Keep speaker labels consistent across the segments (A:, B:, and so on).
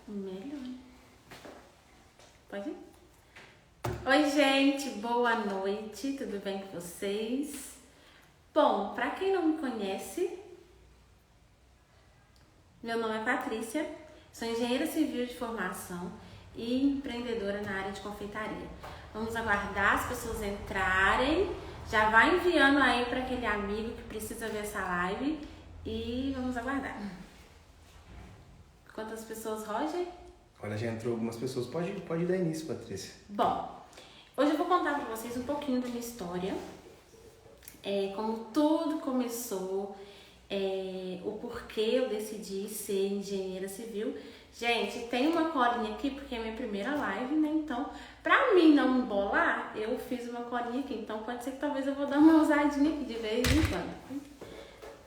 A: Melhor. Pode ir? Oi, gente, boa noite, tudo bem com vocês? Bom, pra quem não me conhece, meu nome é Patrícia, sou engenheira civil de formação e empreendedora na área de confeitaria. Vamos aguardar as pessoas entrarem, já vai enviando aí para aquele amigo que precisa ver essa live e vamos aguardar. Quantas pessoas, Roger?
B: Olha, já entrou algumas pessoas. Pode dar início, Patrícia.
A: Bom, hoje eu vou contar para vocês um pouquinho da minha história, como tudo começou, o porquê eu decidi ser engenheira civil. Gente, tem uma colinha aqui porque é minha primeira live, né? Então, pra mim não embolar, eu fiz uma colinha aqui. Então, pode ser que talvez eu vou dar uma ousadinha aqui de vez em quando.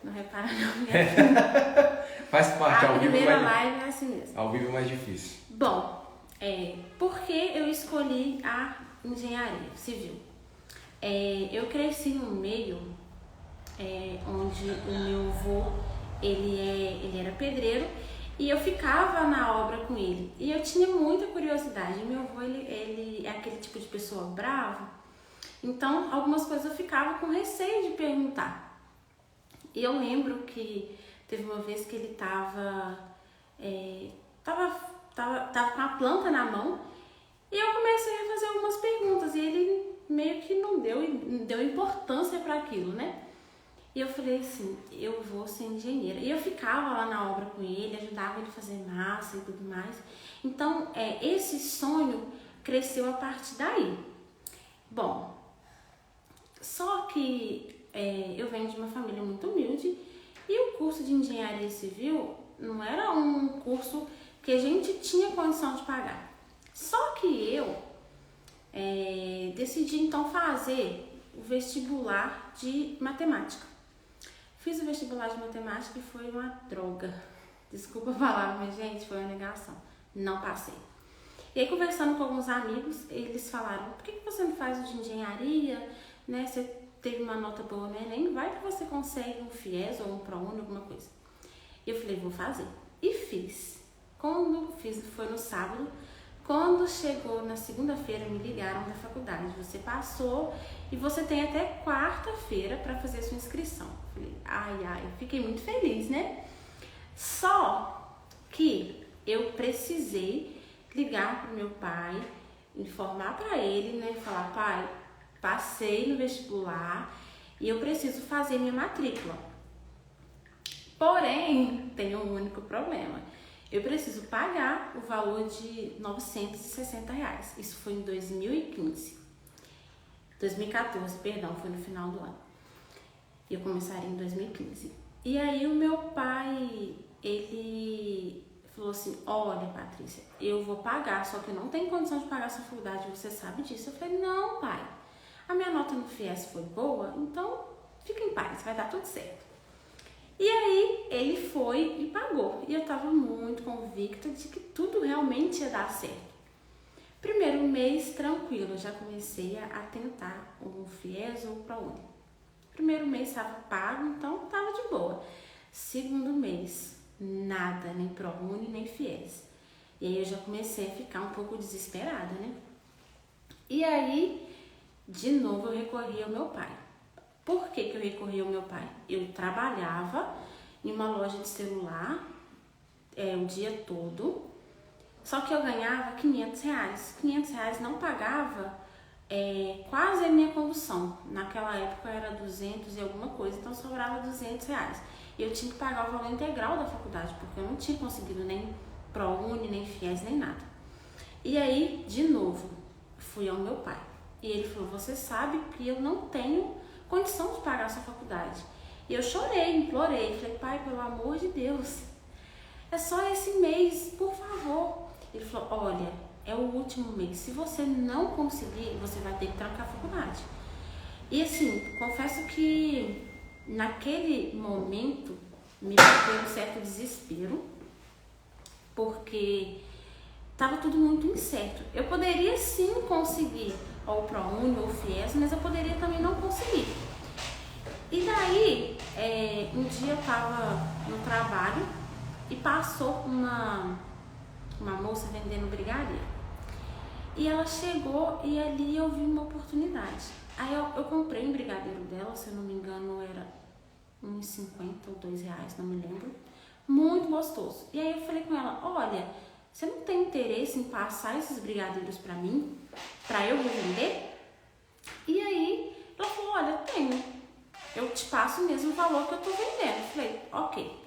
A: Não repara não, minha
B: Faz parte, ao vivo.
A: A primeira live é assim mesmo.
B: Ao vivo é mais difícil.
A: Bom, por que eu escolhi a engenharia civil? Eu cresci num meio onde o meu avô, ele era pedreiro e eu ficava na obra com ele. E eu tinha muita curiosidade. Meu avô, ele é aquele tipo de pessoa brava. Então, algumas coisas eu ficava com receio de perguntar. E eu lembro que teve uma vez que ele tava com a planta na mão e eu comecei a fazer algumas perguntas e ele meio que não deu importância para aquilo, né? E eu falei assim, eu vou ser engenheira. E eu ficava lá na obra com ele, ajudava ele a fazer massa e tudo mais. Então, esse sonho cresceu a partir daí. Bom, só que eu venho de uma família muito humilde e o curso de engenharia civil não era um curso que a gente tinha condição de pagar. Só que eu decidi então fazer o vestibular de matemática. Fiz o vestibular de matemática e foi uma droga. Desculpa a palavra, mas gente, foi uma negação. Não passei. E aí, conversando com alguns amigos, eles falaram, por que você não faz o de engenharia, né? Você teve uma nota boa no Enem, vai que você consegue um FIES ou um ProUni, alguma coisa. E eu falei, vou fazer. E fiz. Quando fiz, foi no sábado. Quando chegou na segunda-feira, me ligaram da faculdade. Você passou e você tem até quarta-feira para fazer sua inscrição. Falei, fiquei muito feliz, né? Só que eu precisei ligar pro meu pai, informar para ele, né? Falar, pai, passei no vestibular e eu preciso fazer minha matrícula. Porém, tem um único problema. Eu preciso pagar o valor de R$960. Isso foi em 2014, foi no final do ano. Eu começaria em 2015. E aí o meu pai, ele falou assim, olha, Patrícia, eu vou pagar, só que eu não tenho condição de pagar essa faculdade, você sabe disso? Eu falei, não, pai, a minha nota no FIES foi boa, então fica em paz, vai dar tudo certo. E aí ele foi e pagou. E eu estava muito convicta de que tudo realmente ia dar certo. Primeiro mês, tranquilo, eu já comecei a tentar um FIES ou ProUni. Primeiro mês estava pago, então estava de boa. Segundo mês, nada, nem ProUni, nem FIES. E aí eu já comecei a ficar um pouco desesperada, né? E aí, de novo, eu recorri ao meu pai. Por que eu recorri ao meu pai? Eu trabalhava em uma loja de celular o dia todo, só que eu ganhava R$500. R$500 não pagava quase a minha condução. Naquela época era 200 e alguma coisa, então sobrava R$200. E eu tinha que pagar o valor integral da faculdade, porque eu não tinha conseguido nem ProUni, nem FIES, nem nada. E aí, de novo, fui ao meu pai. E ele falou, você sabe que eu não tenho condição de pagar a sua faculdade. E eu chorei, implorei, falei, pai, pelo amor de Deus, é só esse mês, por favor. Ele falou, olha, é o último mês, se você não conseguir, você vai ter que trancar a faculdade. E assim, confesso que naquele momento me bateu um certo desespero, porque estava tudo muito incerto. Eu poderia sim conseguir ou ProUni ou FIES, mas eu poderia também não conseguir. E daí, um dia eu estava no trabalho e passou uma bolsa vendendo brigadeiro. E ela chegou e ali eu vi uma oportunidade. Aí eu comprei um brigadeiro dela, se eu não me engano era uns 50 ou R$2, não me lembro. Muito gostoso. E aí eu falei com ela, olha, você não tem interesse em passar esses brigadeiros pra mim? Pra eu revender? E aí ela falou, olha, tenho. Eu te passo o mesmo valor que eu tô vendendo. Eu falei, ok.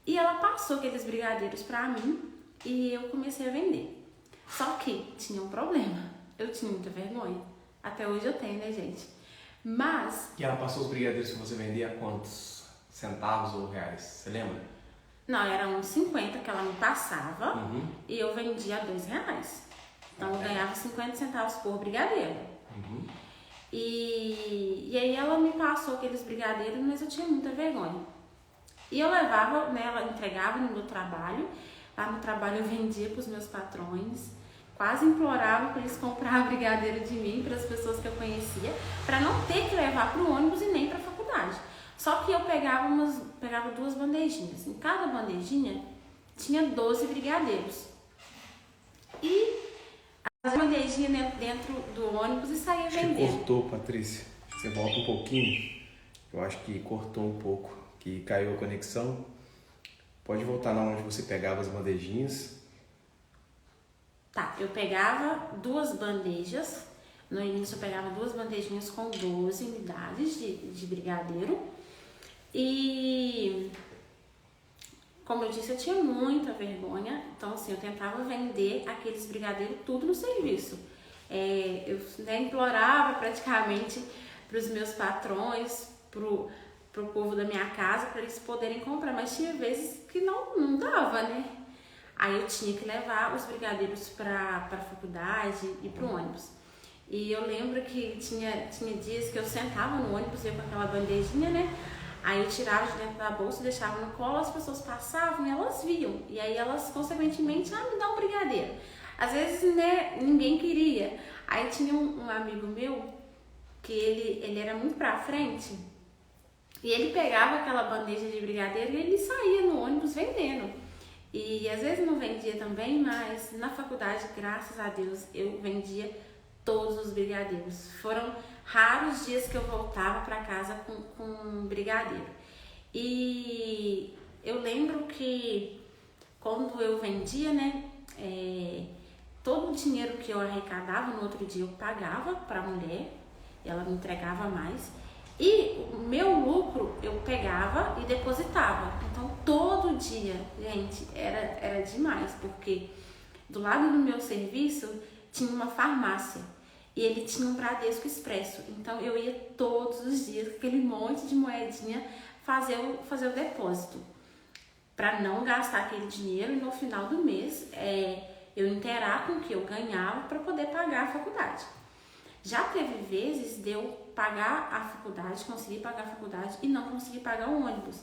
A: E ela passou aqueles brigadeiros pra mim e eu comecei a vender. Só que tinha um problema. Eu tinha muita vergonha. Até hoje eu tenho, né, gente? Mas...
B: E ela passou os brigadeiros que você vendia a quantos centavos ou reais? Você lembra?
A: Não, era uns 50 que ela me passava e eu vendia a R$2. Então eu ganhava 50 centavos por brigadeiro. E aí ela me passou aqueles brigadeiros, mas eu tinha muita vergonha. E eu levava, né, ela entregava no meu trabalho. Lá no trabalho eu vendia para os meus patrões. Quase implorava para eles comprar brigadeiro de mim, para as pessoas que eu conhecia, para não ter que levar para o ônibus e nem para a faculdade. Só que eu pegava 2 bandejinhas. Em cada bandejinha tinha 12 brigadeiros. E as bandejinhas dentro do ônibus e saía vendendo.
B: Cortou, Patrícia. Você volta um pouquinho. Eu acho que cortou um pouco, que caiu a conexão. Pode voltar lá onde você pegava as bandejinhas.
A: Tá, eu pegava 2 bandejas. No início eu pegava 2 bandejinhas com 12 unidades de brigadeiro. E, como eu disse, eu tinha muita vergonha. Então, assim, eu tentava vender aqueles brigadeiros tudo no serviço. Eu implorava praticamente para os meus patrões, pro povo da minha casa, para eles poderem comprar. Mas tinha vezes que não dava, né? Aí eu tinha que levar os brigadeiros para a faculdade e para o ônibus. E eu lembro que tinha dias que eu sentava no ônibus, eu com aquela bandejinha, né? Aí eu tirava de dentro da bolsa, deixava no colo, as pessoas passavam e elas viam. E aí elas, consequentemente, me dá um brigadeiro. Às vezes, né, ninguém queria. Aí tinha um amigo meu, que ele era muito pra frente, e ele pegava aquela bandeja de brigadeiro e ele saía no ônibus vendendo. E às vezes não vendia também, mas na faculdade, graças a Deus, eu vendia todos os brigadeiros. Foram raros dias que eu voltava para casa com brigadeiro. E eu lembro que quando eu vendia, né, todo o dinheiro que eu arrecadava no outro dia eu pagava para a mulher, ela me entregava mais. E o meu lucro eu pegava e depositava. Então todo dia, gente, era demais, porque do lado do meu serviço tinha uma farmácia e ele tinha um Bradesco Expresso. Então eu ia todos os dias com aquele monte de moedinha fazer o depósito, para não gastar aquele dinheiro e no final do mês eu inteirar com o que eu ganhava para poder pagar a faculdade. Já teve vezes de eu pagar a faculdade, conseguir pagar a faculdade e não conseguir pagar o ônibus.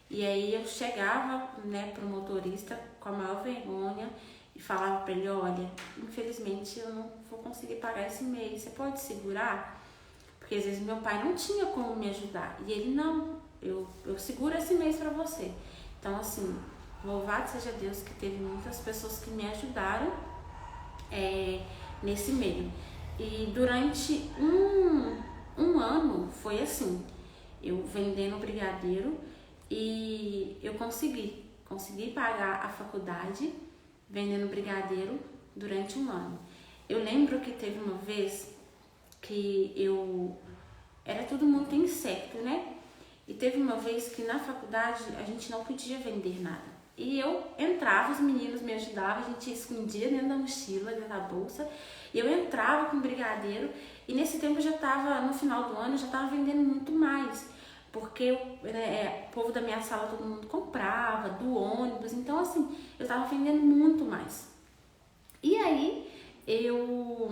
A: E aí eu chegava, né, pro motorista com a maior vergonha e falava para ele, olha, infelizmente eu não vou conseguir pagar esse mês, você pode segurar? Porque às vezes meu pai não tinha como me ajudar. E ele, não, eu seguro esse mês para você. Então, assim, louvado seja Deus que teve muitas pessoas que me ajudaram nesse meio. E durante um ano foi assim, eu vendendo brigadeiro e eu consegui pagar a faculdade vendendo brigadeiro durante um ano. Eu lembro que teve uma vez que era tudo muito incerto, né? E teve uma vez que na faculdade a gente não podia vender nada. E eu entrava, os meninos me ajudavam, a gente escondia dentro da mochila, dentro da bolsa. E eu entrava com brigadeiro e nesse tempo eu já estava, no final do ano, eu já estava vendendo muito mais. Porque o povo da minha sala, todo mundo comprava, do ônibus. Então, assim, eu estava vendendo muito mais. E aí, eu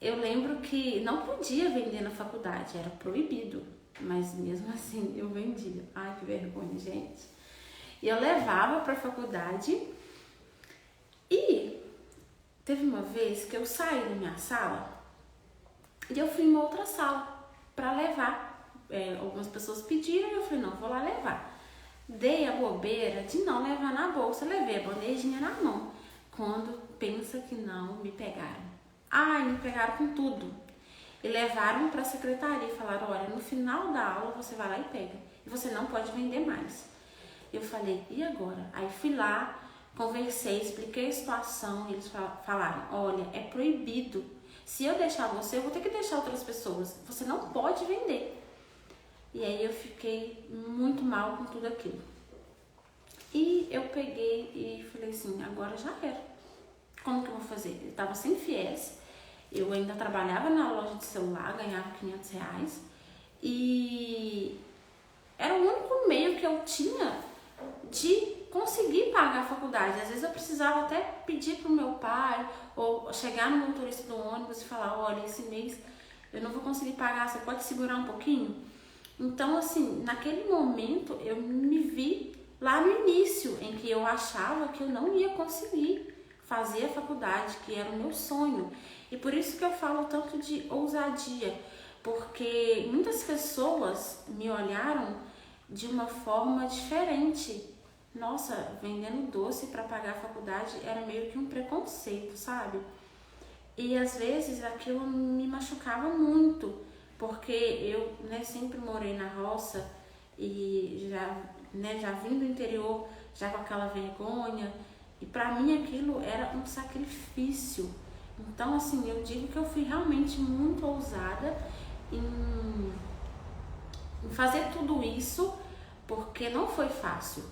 A: lembro que não podia vender na faculdade, era proibido. Mas mesmo assim, eu vendia. Ai, que vergonha, gente. E eu levava para a faculdade e teve uma vez que eu saí da minha sala e eu fui em uma outra sala para levar. Algumas pessoas pediram e eu falei, não, vou lá levar. dei a bobeira de não levar na bolsa, levei a bandejinha na mão. Quando pensa que não, me pegaram. Ai, me pegaram com tudo. E levaram para a secretaria e falaram, olha, no final da aula você vai lá e pega. E você não pode vender mais. Eu falei, e agora? Aí fui lá, conversei, expliquei a situação. E eles falaram, olha, é proibido. Se eu deixar você, eu vou ter que deixar outras pessoas. Você não pode vender. E aí eu fiquei muito mal com tudo aquilo. E eu peguei e falei assim, agora já era. Como que eu vou fazer? Eu estava sem FIES, eu ainda trabalhava na loja de celular, ganhava R$500 e era o único meio que eu tinha de conseguir pagar a faculdade. Às vezes eu precisava até pedir pro meu pai ou chegar no motorista do ônibus e falar, olha, esse mês eu não vou conseguir pagar, você pode segurar um pouquinho? Então, assim, naquele momento eu me vi lá no início, em que eu achava que eu não ia conseguir fazer a faculdade, que era o meu sonho. E por isso que eu falo tanto de ousadia, porque muitas pessoas me olharam de uma forma diferente. Nossa, vendendo doce para pagar a faculdade era meio que um preconceito, sabe? E às vezes aquilo me machucava muito, porque eu, sempre morei na roça e já vim do interior, já com aquela vergonha, e pra mim aquilo era um sacrifício. Então, assim, eu digo que eu fui realmente muito ousada em fazer tudo isso, porque não foi fácil.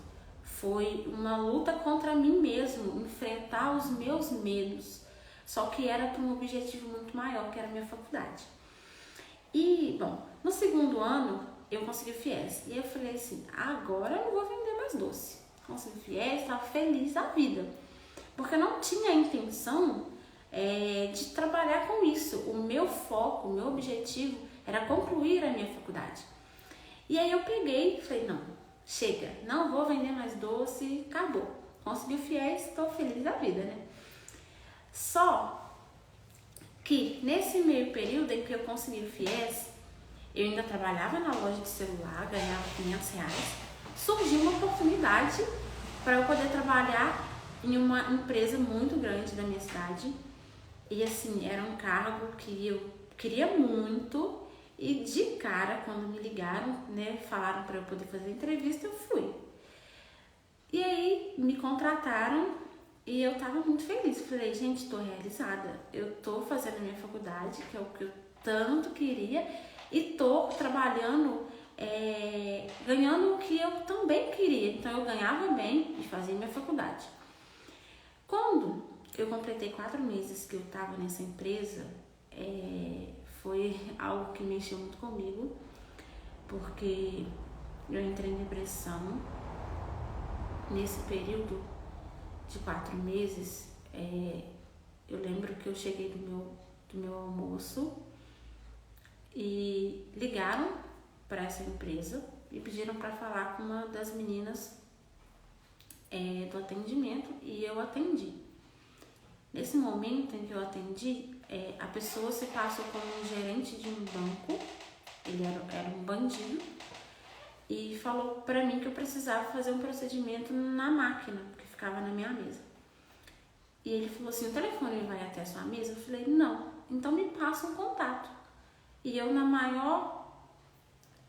A: Foi uma luta contra mim mesmo, enfrentar os meus medos. Só que era para um objetivo muito maior, que era a minha faculdade. E, bom, no segundo ano eu consegui o FIES. E eu falei assim, agora eu não vou vender mais doce. Consegui o FIES, estava feliz da vida. Porque eu não tinha a intenção de trabalhar com isso. O meu foco, o meu objetivo era concluir a minha faculdade. E aí eu peguei e falei, não, chega, não vou vender mais doce, acabou. Consegui o FIES, estou feliz da vida, né? Só que nesse meio período em que eu consegui o FIES, eu ainda trabalhava na loja de celular, ganhava R$500, surgiu uma oportunidade para eu poder trabalhar em uma empresa muito grande da minha cidade. E assim, era um cargo que eu queria muito e de cara, quando me ligaram, falaram para eu poder fazer entrevista, eu fui. E aí me contrataram e eu tava muito feliz. Falei, gente, tô realizada. Eu tô fazendo a minha faculdade, que é o que eu tanto queria, e tô trabalhando, ganhando o que eu também queria. Então eu ganhava bem e fazia minha faculdade. Quando eu completei 4 meses que eu tava nessa empresa, foi algo que mexeu muito comigo, porque eu entrei em depressão. Nesse período de 4 meses, eu lembro que eu cheguei do meu almoço e ligaram para essa empresa e pediram para falar com uma das meninas do atendimento, e eu atendi. Nesse momento em que eu atendi, a pessoa se passou como um gerente de um banco, ele era um bandido, e falou para mim que eu precisava fazer um procedimento na máquina, que ficava na minha mesa. E ele falou assim, o telefone vai até a sua mesa? Eu falei, não, então me passa um contato. E eu, na maior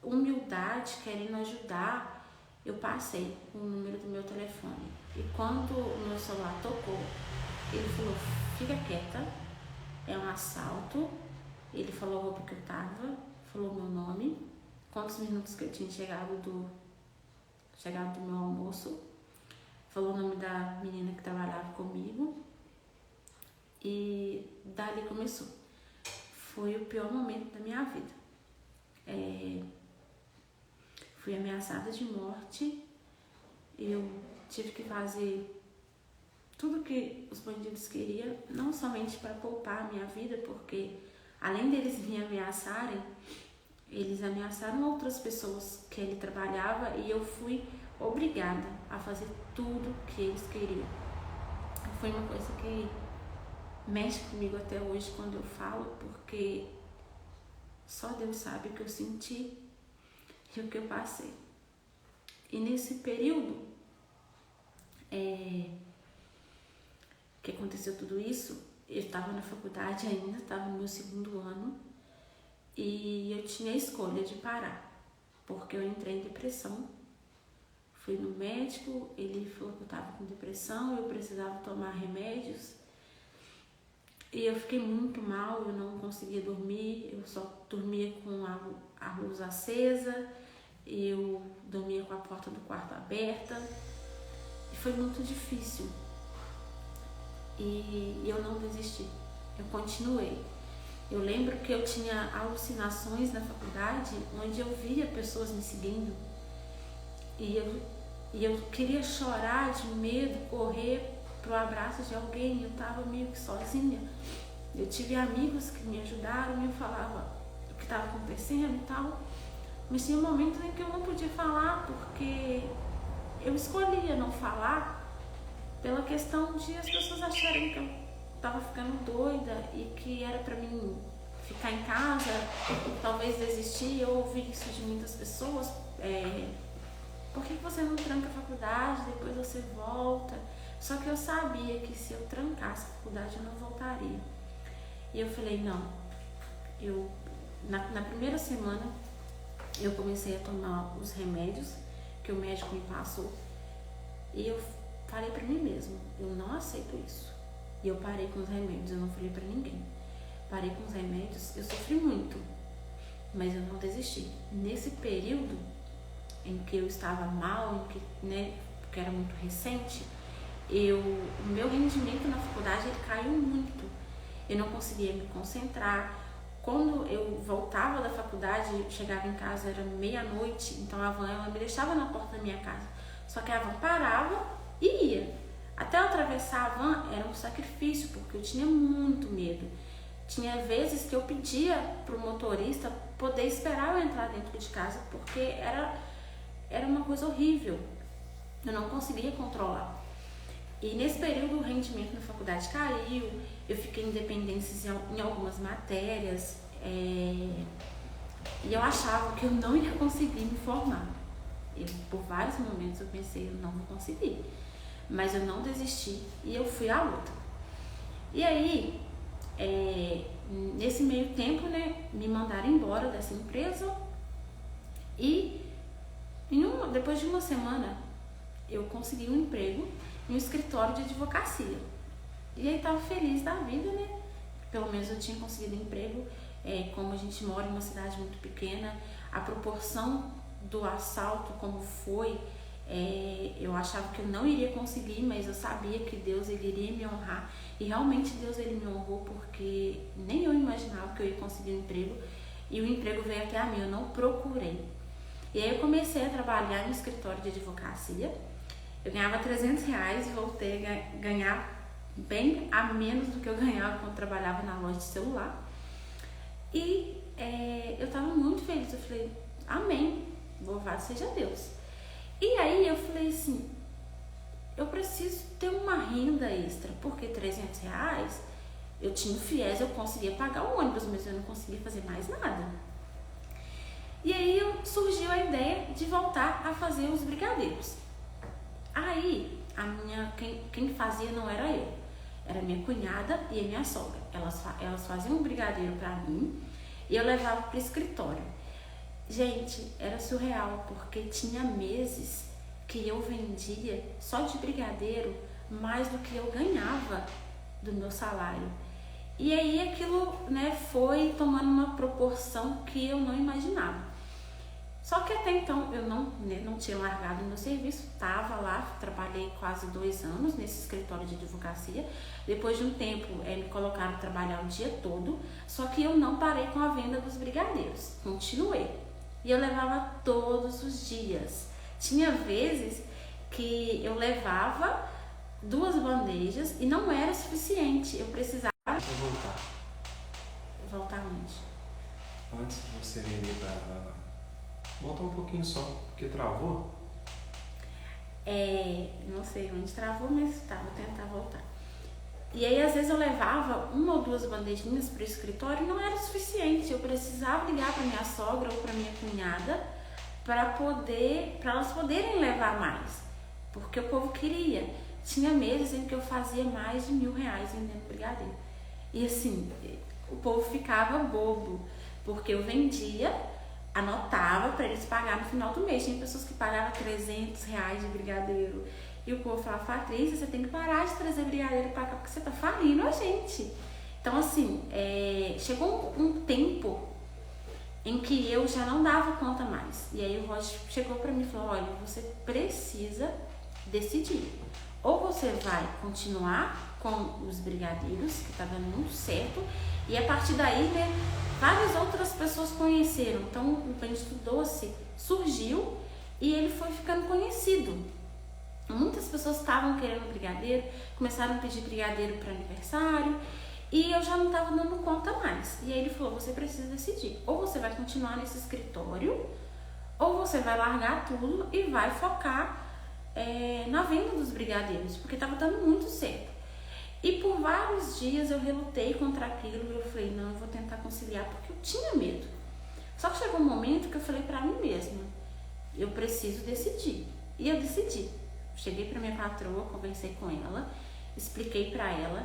A: humildade, querendo ajudar, eu passei o número do meu telefone. E quando o meu celular tocou, ele falou, fica quieta, é um assalto. Ele falou a roupa que eu tava, falou meu nome, quantos minutos que eu tinha chegado do meu almoço, falou o nome da menina que trabalhava comigo, e dali começou. Foi o pior momento da minha vida. Fui ameaçada de morte, eu tive que fazer tudo que os bandidos queriam, não somente para poupar a minha vida, porque além deles me ameaçarem, eles ameaçaram outras pessoas que ele trabalhava, e eu fui obrigada a fazer tudo que eles queriam. Foi uma coisa que mexe comigo até hoje quando eu falo, porque só Deus sabe o que eu senti e o que eu passei. E nesse período que aconteceu tudo isso, eu estava na faculdade ainda, estava no meu 2º ano, e eu tinha a escolha de parar, porque eu entrei em depressão. Fui no médico, ele falou que eu estava com depressão, eu precisava tomar remédios, e eu fiquei muito mal, eu não conseguia dormir, eu só dormia com a luz acesa, eu dormia com a porta do quarto aberta, e foi muito difícil. E eu não desisti, eu continuei. Eu lembro que eu tinha alucinações na faculdade, onde eu via pessoas me seguindo, e eu queria chorar de medo, correr pro abraço de alguém. Eu estava meio que sozinha. Eu tive amigos que me ajudaram, me falavam o que estava acontecendo e tal, mas tinha momentos em que eu não podia falar, porque eu escolhia não falar pela questão de as pessoas acharem que eu estava ficando doida e que era para mim ficar em casa, talvez desistir. Eu ouvi isso de muitas pessoas. Por que você não tranca a faculdade, depois você volta? Só que eu sabia que se eu trancasse a faculdade eu não voltaria. E eu falei, não. Na primeira semana eu comecei a tomar os remédios que o médico me passou, e eu falei pra mim mesma, eu não aceito isso. E eu parei com os remédios, eu não falei pra ninguém. Parei com os remédios, eu sofri muito, mas eu não desisti. Nesse período em que eu estava mal, porque era muito recente, o meu rendimento na faculdade ele caiu muito. Eu não conseguia me concentrar. Quando eu voltava da faculdade, chegava em casa, era meia-noite, então a van ela me deixava na porta da minha casa. Só que a van parava e ia. Até eu atravessar a van era um sacrifício, porque eu tinha muito medo. Tinha vezes que eu pedia pro motorista poder esperar eu entrar dentro de casa, porque era uma coisa horrível. Eu não conseguia controlar. E nesse período o rendimento na faculdade caiu, eu fiquei em dependências em algumas matérias, e eu achava que eu não ia conseguir me formar. Por vários momentos eu pensei, eu não vou conseguir. Mas eu não desisti e eu fui à luta. E aí, nesse meio tempo, me mandaram embora dessa empresa, e depois de uma semana eu consegui um emprego em um escritório de advocacia. E aí tava feliz da vida, Pelo menos eu tinha conseguido emprego. Como a gente mora em uma cidade muito pequena, a proporção do assalto como foi, eu achava que eu não iria conseguir, mas eu sabia que Deus ele iria me honrar, e realmente Deus ele me honrou, porque nem eu imaginava que eu ia conseguir um emprego, e o emprego veio até a mim, eu não procurei. E aí eu comecei a trabalhar no escritório de advocacia. Eu ganhava R$300 e voltei a ganhar bem a menos do que eu ganhava quando trabalhava na loja de celular. E eu tava muito feliz, eu falei, amém, louvado seja Deus. E aí eu falei assim, eu preciso ter uma renda extra, porque R$300, eu tinha o FIES, eu conseguia pagar o ônibus, mas eu não conseguia fazer mais nada. E aí surgiu a ideia de voltar a fazer os brigadeiros. Aí, quem fazia não era eu, era minha cunhada e a minha sogra. Elas faziam um brigadeiro pra mim e eu levava pro escritório. Gente, era surreal, porque tinha meses que eu vendia só de brigadeiro mais do que eu ganhava do meu salário. E aí aquilo, foi tomando uma proporção que eu não imaginava. Só que até então eu não tinha largado o meu serviço, estava lá, trabalhei quase 2 anos nesse escritório de advocacia. Depois de um tempo me colocaram para trabalhar o dia todo, só que eu não parei com a venda dos brigadeiros, continuei. E eu levava todos os dias. Tinha vezes que eu levava 2 bandejas e não era suficiente, eu precisava voltar onde?
B: Antes de você vender para... Volta um pouquinho só, porque travou.
A: Não sei onde travou, mas tá, vou tentar voltar. E aí às vezes eu levava 1 ou 2 bandejinhas pro escritório e não era suficiente. Eu precisava ligar para minha sogra ou para minha cunhada para elas poderem levar mais, porque o povo queria. Tinha meses em que eu fazia mais de R$1.000 vendendo brigadeiro. E assim, o povo ficava bobo, porque eu vendia, anotava para eles pagar no final do mês. Tinha pessoas que pagavam R$300 de brigadeiro. E o povo falava, Patrícia, você tem que parar de trazer brigadeiro para cá, porque você tá falindo a gente. Então assim, chegou um tempo em que eu já não dava conta mais. E aí o Roger chegou para mim e falou, olha, você precisa decidir. Ou você vai continuar com os brigadeiros, que tá dando muito certo, e a partir daí, né, várias outras pessoas conheceram. Então o Bendito Doce surgiu e ele foi ficando conhecido. Muitas pessoas estavam querendo brigadeiro, começaram a pedir brigadeiro para aniversário, e eu já não estava dando conta mais. E aí ele falou, você precisa decidir. Ou você vai continuar nesse escritório, ou você vai largar tudo e vai focar na venda dos brigadeiros, porque estava dando muito certo. E por vários dias eu relutei contra aquilo, e eu falei, não, eu vou tentar conciliar, porque eu tinha medo. Só que chegou um momento que eu falei para mim mesma, eu preciso decidir. E eu decidi. Cheguei para minha patroa, conversei com ela, expliquei para ela,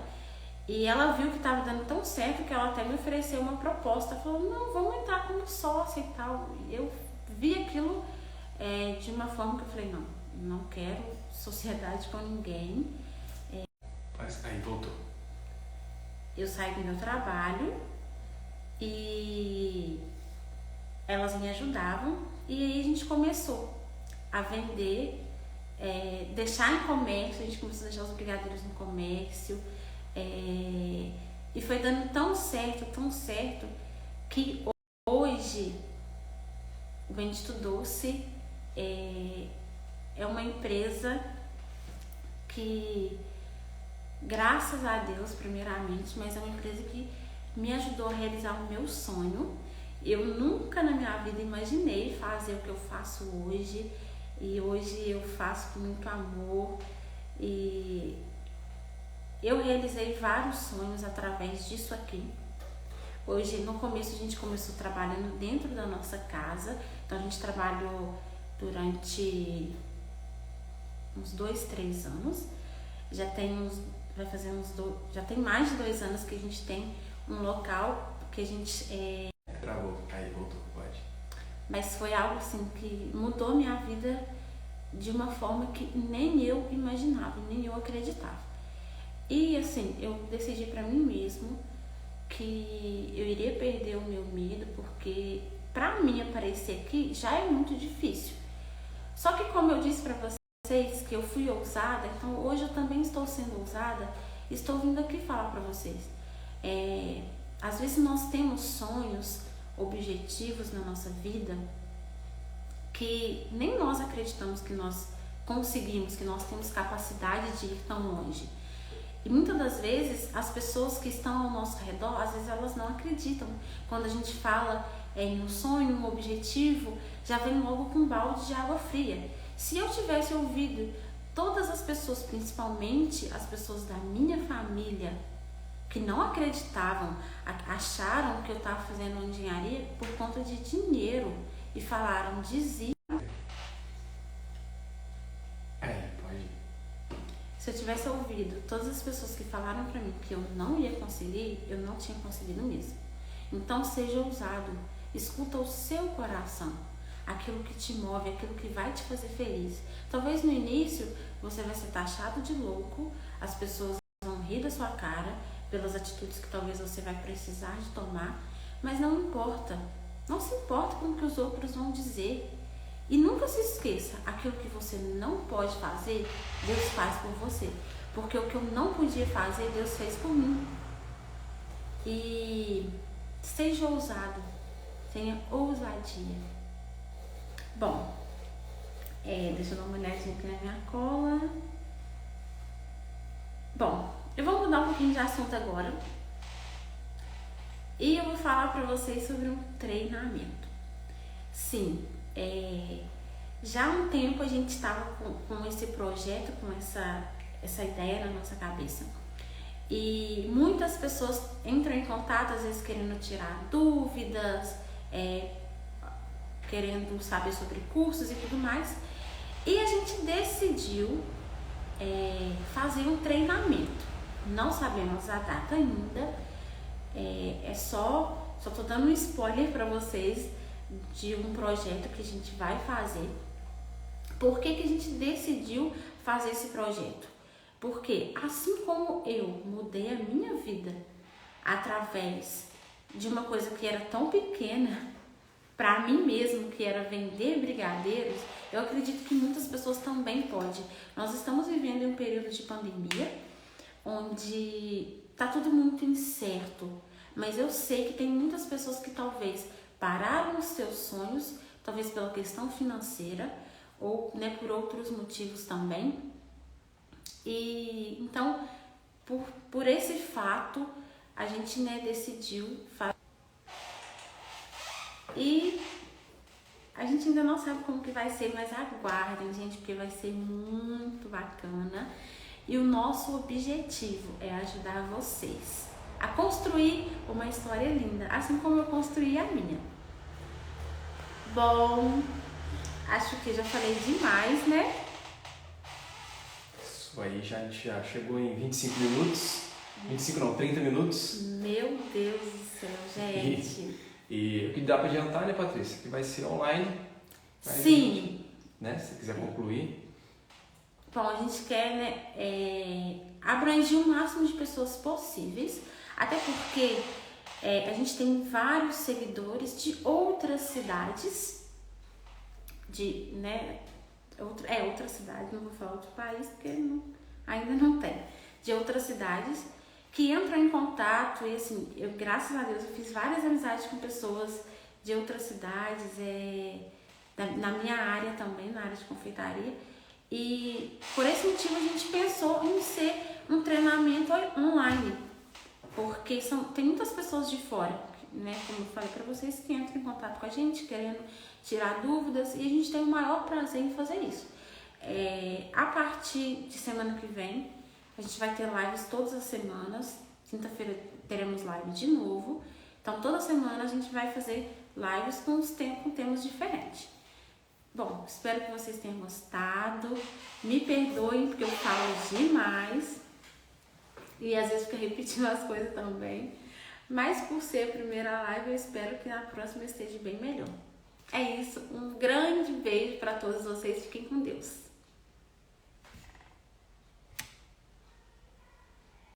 A: e ela viu que estava dando tão certo que ela até me ofereceu uma proposta. Falou, não, vamos entrar como sócia e tal. E eu vi aquilo de uma forma que eu falei, não quero sociedade com ninguém.
B: Mas aí voltou.
A: Eu saí do meu trabalho e elas me ajudavam. E aí a gente começou a vender, deixar em comércio. A gente começou a deixar os brigadeiros no comércio. E foi dando tão certo, que hoje o Bendito Doce é uma empresa que, graças a Deus, primeiramente, mas é uma empresa que me ajudou a realizar o meu sonho. Eu nunca na minha vida imaginei fazer o que eu faço hoje, e hoje eu faço com muito amor, e eu realizei vários sonhos através disso aqui. Hoje, no começo, a gente começou trabalhando dentro da nossa casa. Então, a gente trabalhou durante uns 2, 3 anos. Já tem mais de 2 anos que a gente tem um local que a gente...
B: Travou, aí voltou, pode.
A: Mas foi algo assim que mudou minha vida de uma forma que nem eu imaginava, nem eu acreditava. E assim, eu decidi pra mim mesmo que eu iria perder o meu medo, porque pra mim aparecer aqui já é muito difícil. Só que, como eu disse pra vocês que eu fui ousada, então hoje eu também estou sendo ousada, estou vindo aqui falar pra vocês. Às vezes nós temos sonhos, objetivos na nossa vida que nem nós acreditamos que nós conseguimos, que nós temos capacidade de ir tão longe. E muitas das vezes as pessoas que estão ao nosso redor, às vezes elas não acreditam. Quando a gente fala em um sonho, um objetivo, já vem logo com um balde de água fria. Se eu tivesse ouvido todas as pessoas, principalmente as pessoas da minha família, que não acreditavam, acharam que eu estava fazendo engenharia por conta de dinheiro e falaram, desista. Se eu tivesse ouvido todas as pessoas que falaram pra mim que eu não ia conseguir, eu não tinha conseguido mesmo. Então seja ousado, escuta o seu coração, aquilo que te move, aquilo que vai te fazer feliz. Talvez no início você vai ser taxado de louco, as pessoas vão rir da sua cara pelas atitudes que talvez você vai precisar de tomar, mas não importa, não se importa com o que os outros vão dizer. E nunca se esqueça, aquilo que você não pode fazer, Deus faz por você. Porque o que eu não podia fazer, Deus fez por mim. E seja ousado, tenha ousadia. Bom, deixa eu dar uma olhadinha aqui na minha cola. Bom, eu vou mudar um pouquinho de assunto agora. E eu vou falar pra vocês sobre um treinamento. Sim, já há um tempo a gente estava com esse projeto, com essa ideia na nossa cabeça. E muitas pessoas entram em contato, às vezes querendo tirar dúvidas, querendo saber sobre cursos e tudo mais. E a gente decidiu fazer um treinamento. Não sabemos a data ainda. Só tô dando um spoiler para vocês de um projeto que a gente vai fazer. Por que a gente decidiu fazer esse projeto? Porque assim como eu mudei a minha vida através de uma coisa que era tão pequena para mim mesmo, que era vender brigadeiros, eu acredito que muitas pessoas também podem. Nós estamos vivendo em um período de pandemia, onde tá tudo muito incerto, mas eu sei que tem muitas pessoas que talvez pararam os seus sonhos, talvez pela questão financeira ou, né, por outros motivos também. E então, por esse fato, a gente, né, decidiu fazer. E a gente ainda não sabe como que vai ser, mas aguardem, gente, porque vai ser muito bacana. E o nosso objetivo é ajudar vocês a construir uma história linda, assim como eu construí a minha. Bom, acho que já falei demais, né?
B: Isso aí já chegou em 25 minutos. 25 não, 30 minutos.
A: Meu Deus do céu, gente.
B: E o que dá para adiantar, né, Patrícia? Que vai ser online.
A: Sim.
B: Né? Se quiser concluir.
A: Bom, a gente quer, né, abranger o máximo de pessoas possíveis, até porque a gente tem vários seguidores de outras cidades, outra cidade, não vou falar outro país, porque ainda não tem, de outras cidades, que entram em contato e assim, graças a Deus, eu fiz várias amizades com pessoas de outras cidades, na minha área também, na área de confeitaria. E por esse motivo a gente pensou em ser um treinamento online, porque tem muitas pessoas de fora, né, como eu falei para vocês, que entram em contato com a gente, querendo tirar dúvidas, e a gente tem o maior prazer em fazer isso. A partir de semana que vem, a gente vai ter lives todas as semanas. Quinta-feira teremos live de novo. Então, toda semana a gente vai fazer lives com temas diferentes. Bom, espero que vocês tenham gostado. Me perdoem porque eu falo demais. E às vezes fico repetindo as coisas também. Mas por ser a primeira live, eu espero que na próxima esteja bem melhor. É isso. Um grande beijo para todos vocês. Fiquem com Deus.